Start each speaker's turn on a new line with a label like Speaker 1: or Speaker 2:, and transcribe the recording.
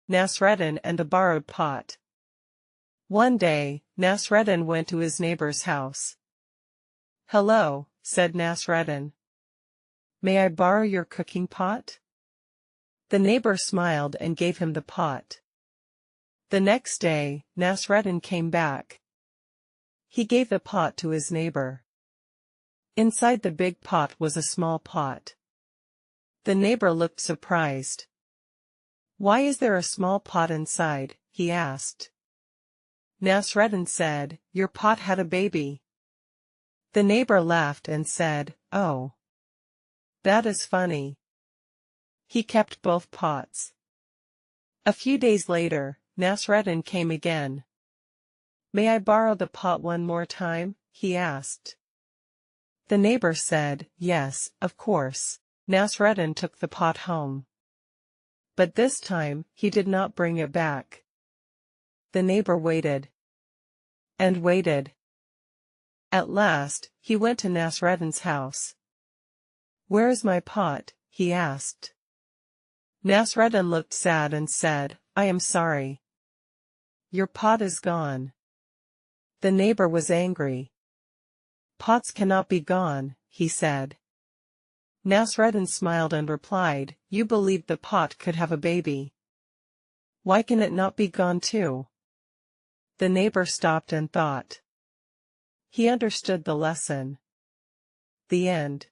Speaker 1: Nasreddin and the Borrowed Pot. One day, Nasreddin went to his neighbor's house. "Hello," said Nasreddin. "May I borrow your cooking pot?" The neighbor smiled and gave him the pot. The next day, Nasreddin came back. He gave the pot to his neighbor. Inside the big pot was a small pot. The neighbor looked surprised. "Why is there a small pot inside?" he asked. Nasreddin said, "Your pot had a baby." The neighbor laughed and said, "Oh, that is funny." He kept both pots. A few days later, Nasreddin came again. "May I borrow the pot one more time?" he asked. The neighbor said, "Yes, of course." Nasreddin took the pot home. But this time, he did not bring it back. The neighbor waited and waited. At last, he went to Nasreddin's house. "Where is my pot?" he asked. Nasreddin looked sad and said, "I am sorry. Your pot is gone." The neighbor was angry. "Pots cannot be gone," he said. Nasreddin smiled and replied, "You believed the pot could have a baby. Why can it not be gone too?" The neighbor stopped and thought. He understood the lesson. The end.